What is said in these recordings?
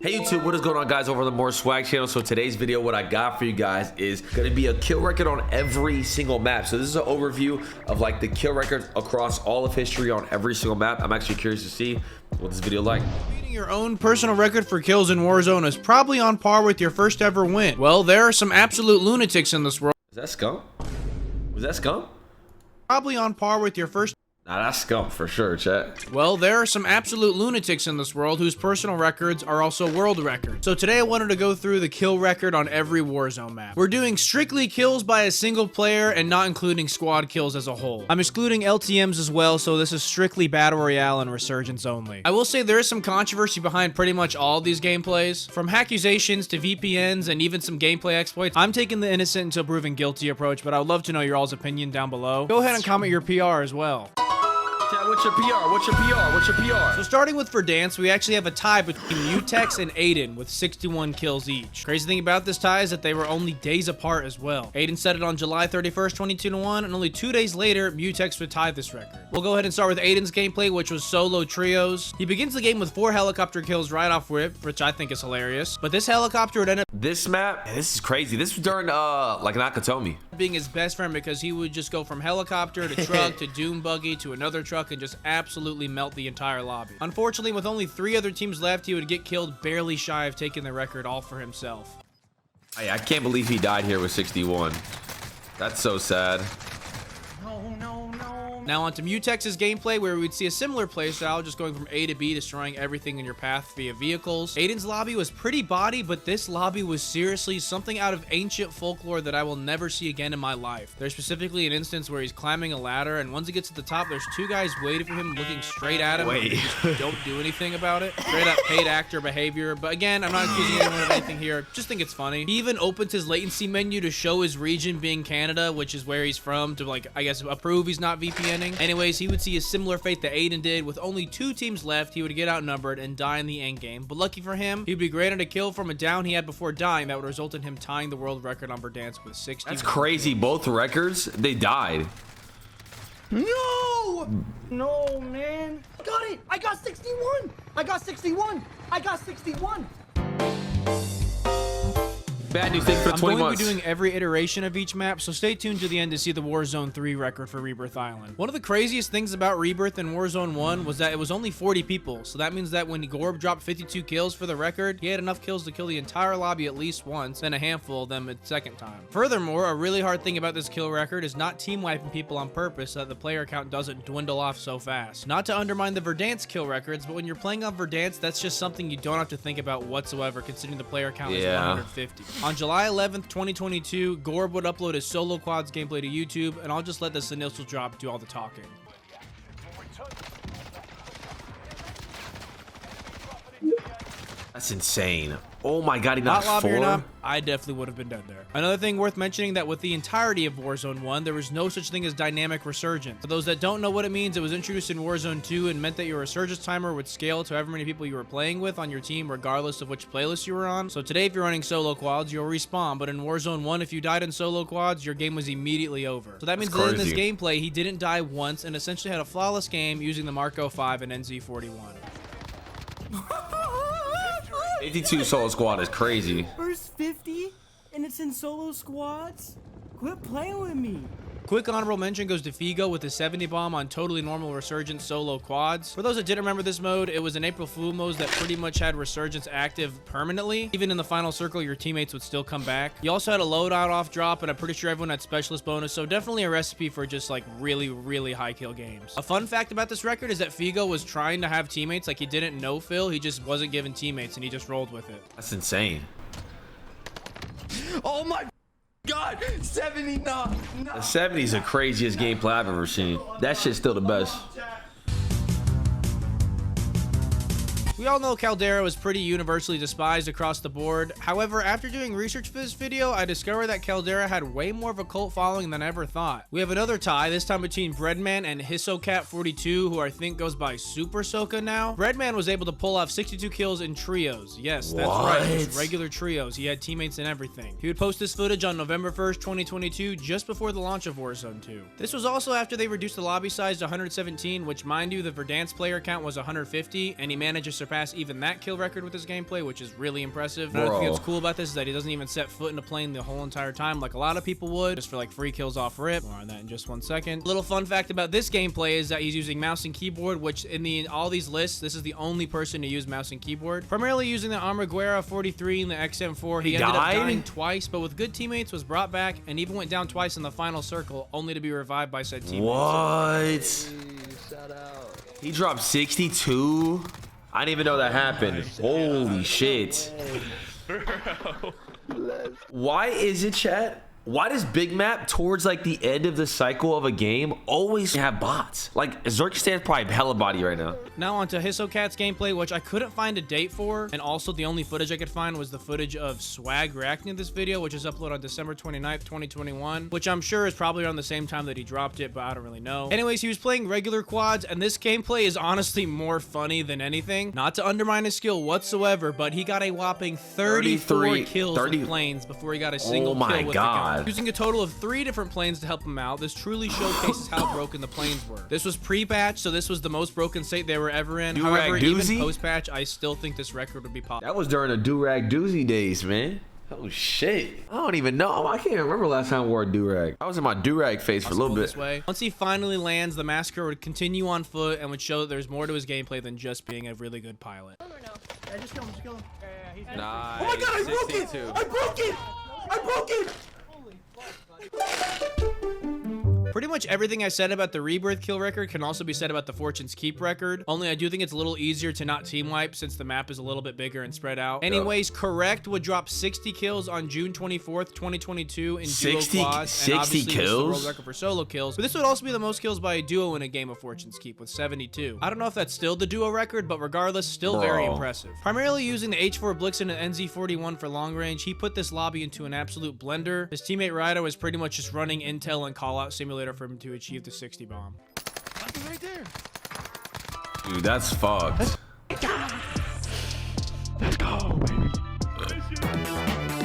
Hey YouTube, what is going on guys over on the More Swag channel? So today's video, what I got for you guys is going to be a kill record on every single map. So this is an overview of like the kill records across all of history on every single map. I'm actually curious to see what this video like. Beating your own personal record for kills in Warzone is probably on par with your first ever win. Well, there are some absolute lunatics in this world. Is that scum? Was that scum? Probably on par with your first. Nah, that's scum for sure, chat. Well, there are some absolute lunatics in this world whose personal records are also world records. So today I wanted to go through the kill record on every Warzone map. We're doing strictly kills by a single player and not including squad kills as a whole. I'm excluding LTMs as well, so this is strictly Battle Royale and Resurgence only. I will say there is some controversy behind pretty much all of these gameplays. From accusations to VPNs and even some gameplay exploits, I'm taking the innocent until proven guilty approach, but I would love to know your all's opinion down below. Go ahead and comment your PR as well. Chat, what's your PR? What's your PR? What's your PR? So starting with Verdansk, we actually have a tie between Mutex and Aiden with 61 kills each. Crazy thing about this tie is that they were only days apart as well. Aiden set it on July 31st, 22-1, and only 2 days later, Mutex would tie this record. We'll go ahead and start with Aiden's gameplay, which was solo trios. He begins the game with 4 helicopter kills right off rip, which I think is hilarious. But this helicopter would end up This map, this is crazy. This was during like Nakatomi. being his best friend because he would just go from helicopter to truck to doom buggy to another truck and just absolutely melt the entire lobby. Unfortunately, with only 3 other teams left, he would get killed barely shy of taking the record all for himself. I can't believe he died here with 61. That's so sad. Now onto Mutex's gameplay, where we'd see a similar playstyle, just going from A to B, destroying everything in your path via vehicles. Aiden's lobby was pretty body, but this lobby was seriously something out of ancient folklore that I will never see again in my life. There's specifically an instance where he's climbing a ladder, and once he gets to the top, there's 2 guys waiting for him, looking straight at him. Wait. Just don't do anything about it. Straight up paid actor behavior. But again, I'm not accusing anyone of anything here. Just think it's funny. He even opens his latency menu to show his region being Canada, which is where he's from, to like, I guess, approve he's not VPNing. Anyways, he would see a similar fate that Aiden did. With only 2 teams left, he would get outnumbered and die in the end game. But lucky for him, he'd be granted a kill from a down he had before dying that would result in him tying the world record on Verdansk with 60. That's crazy. Both records, they died. No, man. Got it. I got 61. I got 61. I got 61. Bad news, thank you for I'm 20 going months. to be doing every iteration of each map, so stay tuned to the end to see the Warzone 3 record for Rebirth Island. One of the craziest things about Rebirth in Warzone 1 was that it was only 40 people, so that means that when Gorb dropped 52 kills for the record, he had enough kills to kill the entire lobby at least once, then a handful of them a second time. Furthermore, a really hard thing about this kill record is not team wiping people on purpose so that the player count doesn't dwindle off so fast. Not to undermine the Verdansk kill records, but when you're playing on Verdansk, that's just something you don't have to think about whatsoever, considering the player count is 150. On July 11th, 2022, Gorb would upload his solo quads gameplay to YouTube, and I'll just let this initial drop do all the talking. That's insane. Oh my god, he Not knocked lobby or 4? not, I definitely would have been dead there. Another thing worth mentioning that with the entirety of Warzone 1, there was no such thing as dynamic resurgence. For those that don't know what it means, it was introduced in Warzone 2 and meant that your resurgence timer would scale to however many people you were playing with on your team, regardless of which playlist you were on. So today, if you're running solo quads, you'll respawn, but in Warzone 1, if you died in solo quads, your game was immediately over. So that means that in this gameplay, he didn't die once and essentially had a flawless game using the Marco 5 and NZ41. 82 solo squad is crazy. First 50, and it's in solo squads. Quit playing with me. Quick honorable mention goes to Figo with the 70 bomb on totally normal Resurgence solo quads. For those that didn't remember this mode, it was an April Fool mode that pretty much had Resurgence active permanently. Even in the final circle, your teammates would still come back. You also had a loadout off drop, and I'm pretty sure everyone had specialist bonus, so definitely a recipe for just like really, really high kill games. A fun fact about this record is that Figo was trying to have teammates, like he didn't know Phil, he just wasn't given teammates, and he just rolled with it. That's insane. Oh my God, 79. The 70 is the craziest gameplay I've ever seen. That shit's still the best. We all know Caldera was pretty universally despised across the board. However, after doing research for this video, I discovered that Caldera had way more of a cult following than I ever thought. We have another tie, this time between Breadman and Hisocat42, who I think goes by Super Soka now. Breadman was able to pull off 62 kills in trios. Yes, that's right, just regular trios. He had teammates and everything. He would post this footage on November 1st, 2022, just before the launch of Warzone 2. This was also after they reduced the lobby size to 117, which mind you, the Verdansk player count was 150, and he managed to surpass even that kill record with his gameplay, which is really impressive. Another thing that's cool about this is that he doesn't even set foot in a plane the whole entire time like a lot of people would, just for like free kills off rip. More on that in just 1 second. Little fun fact about this gameplay is that he's using mouse and keyboard, which in all these lists, this is the only person to use mouse and keyboard. Primarily using the Armaguerra 43 and the XM4. He ended up dying twice, but with good teammates was brought back and even went down twice in the final circle, only to be revived by said teammates. What? He dropped 62? I didn't even know that happened. Holy shit. Why is it, chat? Why does big map towards like the end of the cycle of a game always have bots? Like Zerkistan's probably hella body right now. Now on to Hissocat's gameplay, which I couldn't find a date for, and also the only footage I could find was the footage of Swag reacting to this video, which is uploaded on December 29th, 2021, which I'm sure is probably around the same time that he dropped it, but I don't really know. Anyways, he was playing regular quads, and this gameplay is honestly more funny than anything. Not to undermine his skill whatsoever, but he got a whopping 34 kills with planes before he got a single kill with the gun. Using a total of 3 different planes to help him out, this truly showcases how broken the planes were. This was pre-patch, so this was the most broken state they were ever in. However, even post-patch, I still think this record would be possible. That was during the do-rag doozy days, man. Oh shit. I don't even know. I can't even remember last time I wore a do-rag. I was in my do-rag phase for a little bit. Once he finally lands, the massacre would continue on foot and would show that there's more to his gameplay than just being a really good pilot. Yeah, just kill him, just kill him. Yeah, Nice. oh my god, I broke it! I broke it! I broke it! Pretty much everything I said about the Rebirth kill record can also be said about the Fortune's Keep record, only I do think it's a little easier to not team wipe since the map is a little bit bigger and spread out. Anyways, Correct would drop 60 kills on June 24th, 2022 in duo quads, 60 kills? The world record for solo kills, but this would also be the most kills by a duo in a game of Fortune's Keep with 72. I don't know if that's still the duo record, but regardless, still very impressive. Primarily using the H4 Blixen and NZ41 for long range, he put this lobby into an absolute blender. His teammate Ryder was pretty much just running intel and call-out simulator for him to achieve the 60 bomb. Right there. Dude, that's fucked. Let's go, baby.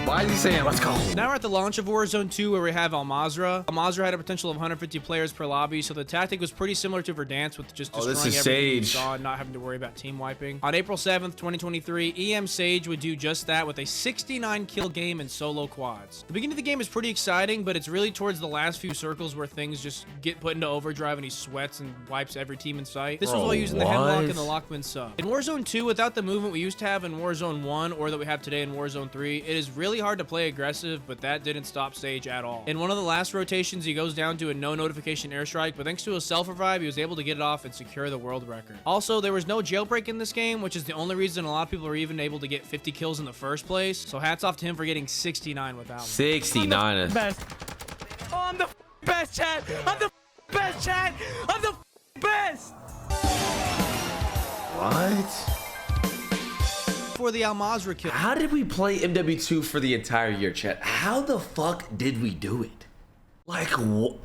Why is he saying let's go? Now we're at the launch of Warzone 2 where we have Almazra. Almazra had a potential of 150 players per lobby, so the tactic was pretty similar to Verdansk with just destroying everything you saw and not having to worry about team wiping. On April 7th, 2023, EM Sage would do just that with a 69 kill game in solo quads. The beginning of the game is pretty exciting, but it's really towards the last few circles where things just get put into overdrive and he sweats and wipes every team in sight. This was while using the Hemlock and the Lockman sub. In Warzone 2, without the movement we used to have in Warzone 1 or that we have today in Warzone 3, it is really hard to play aggressive, but that didn't stop Sage at all. In one of the last rotations, he goes down to a no notification airstrike, but thanks to a self-revive, he was able to get it off and secure the world record. Also, there was no jailbreak in this game, which is the only reason a lot of people are even able to get 50 kills in the first place, so hats off to him for getting 69 without me. 69. Best. Oh, I'm the best, chat. I'm the best, chat. I'm the best. What? For the Almazra kill. How did we play MW2 for the entire year, chat? How the fuck did we do it? Like, what?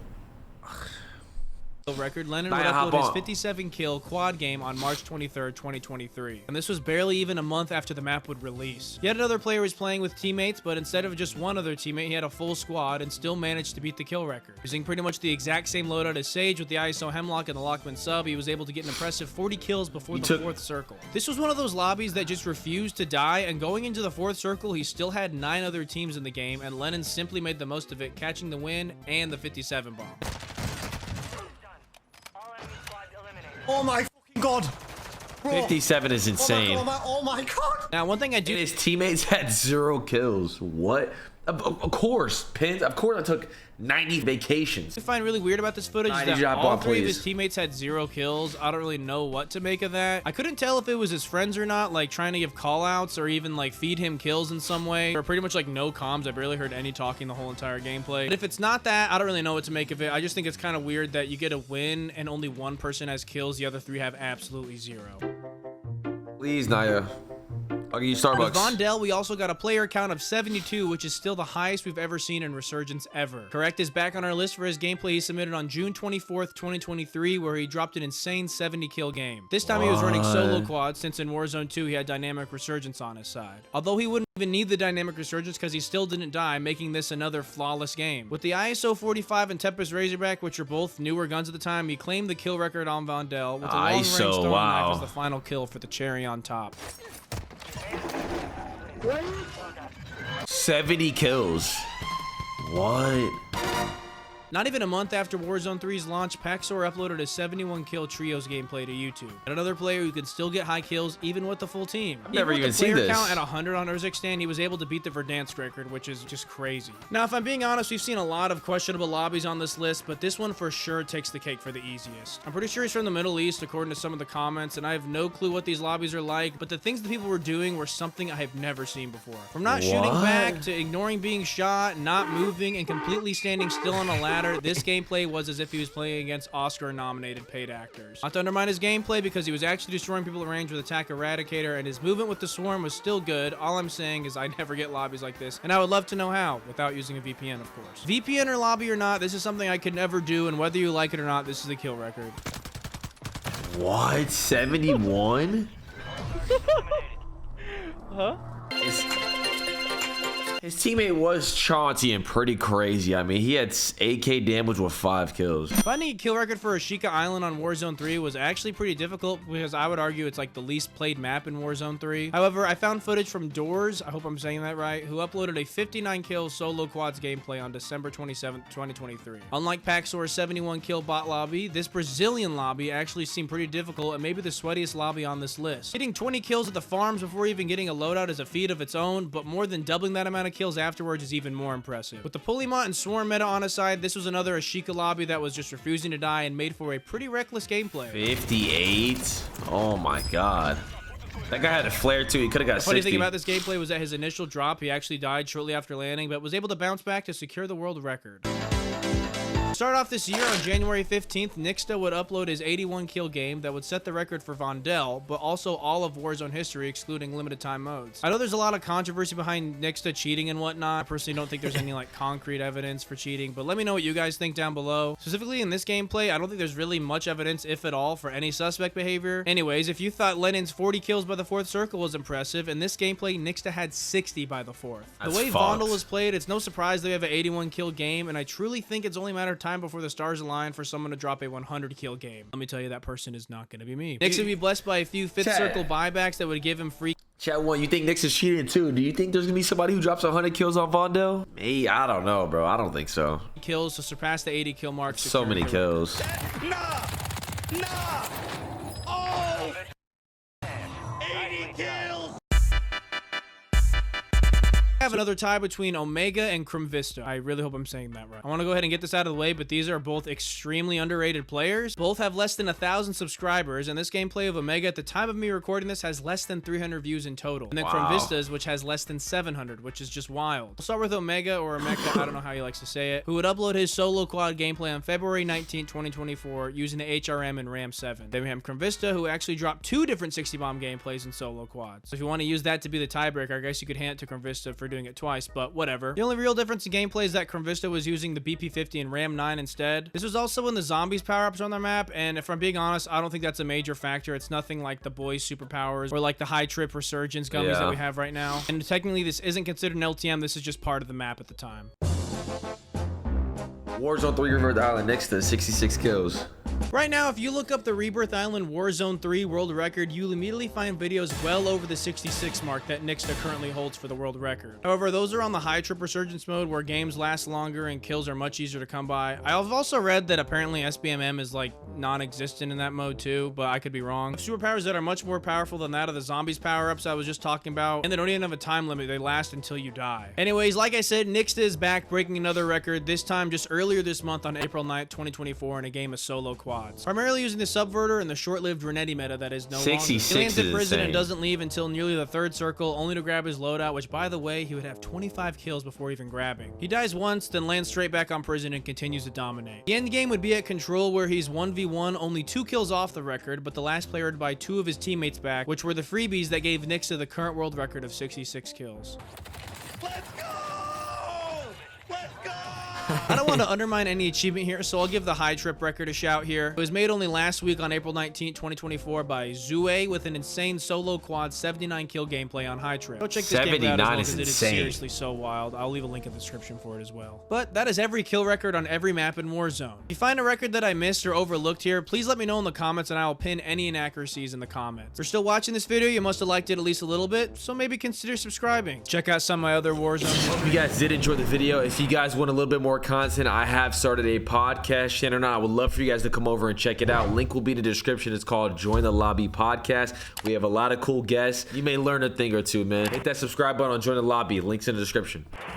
Record, Lennon would upload his 57 kill quad game on March 23rd, 2023. And this was barely even a month after the map would release. Yet another player was playing with teammates, but instead of just one other teammate, he had a full squad and still managed to beat the kill record. Using pretty much the exact same loadout as Sage with the ISO Hemlock and the Lockman sub, he was able to get an impressive 40 kills before the fourth circle. This was one of those lobbies that just refused to die, and going into the fourth circle, he still had 9 other teams in the game, and Lennon simply made the most of it, catching the win and the 57 bomb. Oh my fucking god. Bro. 57 is insane. Oh my god. Now, one thing I do... And his teammates had 0 kills. What? Of course, Pins. Of course, I took 90 vacations. I find really weird about this footage is that all 3 of his teammates had 0 kills. I don't really know what to make of that. I couldn't tell if it was his friends or not, like trying to give call-outs or even like feed him kills in some way. Or pretty much like no comms. I barely heard any talking the whole entire gameplay. But if it's not that, I don't really know what to make of it. I just think it's kind of weird that you get a win and only one person has kills. The other 3 have absolutely 0. Please, Naya. I'll give you With Starbucks. Vondel, we also got a player count of 72, which is still the highest we've ever seen in Resurgence ever. Correct is back on our list for his gameplay he submitted on June 24th, 2023, where he dropped an insane 70-kill game. This time he was running solo quad, since in Warzone 2 he had dynamic resurgence on his side. Although he wouldn't even need the dynamic resurgence because he still didn't die, making this another flawless game. With the ISO 45 and Tempest Razorback, which are both newer guns at the time, he claimed the kill record on Vondel with a long-range throwing knife as the final kill for the cherry on top. 70 kills. What? Not even a month after Warzone 3's launch, Paxor uploaded a 71-kill trios gameplay to YouTube. And another player who could still get high kills even with the full team. I've never even seen this. Count at 100 on Urzikstan, he was able to beat the Verdansk record, which is just crazy. Now, if I'm being honest, we've seen a lot of questionable lobbies on this list, but this one for sure takes the cake for the easiest. I'm pretty sure he's from the Middle East, according to some of the comments, and I have no clue what these lobbies are like, but the things that people were doing were something I have never seen before. From not shooting back to ignoring being shot, not moving, and completely standing still on a ladder, this gameplay was as if he was playing against Oscar-nominated paid actors. Not to undermine his gameplay because he was actually destroying people at range with Attack Eradicator, and his movement with the Swarm was still good. All I'm saying is I never get lobbies like this, and I would love to know how, without using a VPN, of course. VPN or lobby or not, this is something I could never do, and whether you like it or not, this is the kill record. What? 71? Huh? His teammate was chauncey and pretty crazy. I mean, he had 8k damage with 5 kills. Finding a kill record for Asika Island on Warzone 3 was actually pretty difficult because I would argue it's like the least played map in Warzone 3. However, I found footage from Doors, I hope I'm saying that right, who uploaded a 59 kill solo quads gameplay on December 27th, 2023. Unlike Paxor's 71 kill bot lobby, this Brazilian lobby actually seemed pretty difficult and maybe the sweatiest lobby on this list. Hitting 20 kills at the farms before even getting a loadout is a feat of its own, but more than doubling that amount of kills afterwards is even more impressive. With the Polymont and Swarm meta on his side, this was another Asika lobby that was just refusing to die and made for a pretty reckless gameplay. 58? Oh my god. That guy had a flare too. He could have got 60. The funny thing about this gameplay was that his initial drop, he actually died shortly after landing, but was able to bounce back to secure the world record. Start off this year on January 15th, Nixa would upload his 81 kill game that would set the record for Vondel, but also all of Warzone history, excluding limited time modes. I know there's a lot of controversy behind Nixa cheating and whatnot. I personally don't think there's any like concrete evidence for cheating, but let me know what you guys think down below. Specifically in this gameplay, I don't think there's really much evidence, if at all, for any suspect behavior. Anyways, if you thought Lenin's 40 kills by the 4th circle was impressive, in this gameplay, Nixa had 60 by the 4th. The way Vondel was played, it's no surprise they have an 81 kill game, and I truly think it's only a matter of time before the stars align for someone to drop a 100 kill game. Let me tell you, that person is not going to be me. Nixa would be blessed by a few 5th circle buybacks that would give him free. Chat 1, you think Nixa's cheating too? Do you think there's gonna be somebody who drops 100 kills on Vondel? Me, I don't know, bro. I don't think so. Kills to surpass the 80 kill mark. So many kills. Nah! Oh! 80 kills! I have another tie between Omega and Vista. I really hope I'm saying that right. I want to go ahead and get this out of the way, but these are both extremely underrated players. Both have less than 1,000 subscribers, and this gameplay of Omega at the time of me recording this has less than 300 views in total. And then Vista's, which has less than 700, which is just wild. We'll start with Omega, or Omeka, I don't know how he likes to say it, who would upload his solo quad gameplay on February 19, 2024, using the HRM and Ram 7. Then we have Vista, who actually dropped 2 different 60 bomb gameplays in solo quads. So if you want to use that to be the tiebreaker, I guess you could hand it to Vista for doing it twice, but whatever. The only real difference in gameplay is that Vista was using the BP-50 and Ram 9 instead. This was also when the zombies power-ups on their map, and if I'm being honest, I don't think that's a major factor. It's nothing like the boys superpowers or like the high trip resurgence gummies that we have right now. And technically this isn't considered an LTM, this is just part of the map at the time. Warzone 3 Rebirth Island, Nixa, 66 kills. Right now, if you look up the Rebirth Island Warzone 3 world record, you'll immediately find videos well over the 66 mark that Nixa currently holds for the world record. However, those are on the high trip resurgence mode where games last longer and kills are much easier to come by. I've also read that apparently SBMM is like non-existent in that mode too, but I could be wrong. Superpowers that are much more powerful than that of the zombies power-ups I was just talking about, and they don't even have a time limit. They last until you die. Anyways, like I said, Nixa is back breaking another record, this time just earlier this month on April 9th, 2024 in a game of solo quad. quads, primarily using the subverter and the short-lived Renetti meta that is no longer. 66 He lands in is prison and insane. doesn't leave until nearly the 3rd circle, only to grab his loadout, which by the way, he would have 25 kills before even grabbing. He dies once, then lands straight back on prison and continues to dominate. The end game would be at control, where he's 1v1, only 2 kills off the record, but the last player to buy 2 of his teammates back, which were the freebies that gave Nixa the current world record of 66 kills. Let's go! Let's go! I don't want to undermine any achievement here, so I'll give the high trip record a shout here. It was made only last week on April 19, 2024 by Zue with an insane solo quad 79 kill gameplay on high trip. Go check this game out as well, 79 is because it is insane. seriously so wild. I'll leave a link in the description for it as well. But that is every kill record on every map in Warzone. If you find a record that I missed or overlooked here, please let me know in the comments and I will pin any inaccuracies in the comments. If you're still watching this video, you must have liked it at least a little bit, so maybe consider subscribing. Check out some of my other Warzone. Hope you guys did enjoy the video. If you guys want a little bit more content, I have started a podcast channel now. I would love for you guys to come over and check it out. Link will be in the description. It's called Join the Lobby Podcast. We have a lot of cool guests. You may learn a thing or two, man. Hit that subscribe button on Join the Lobby. Links in the description.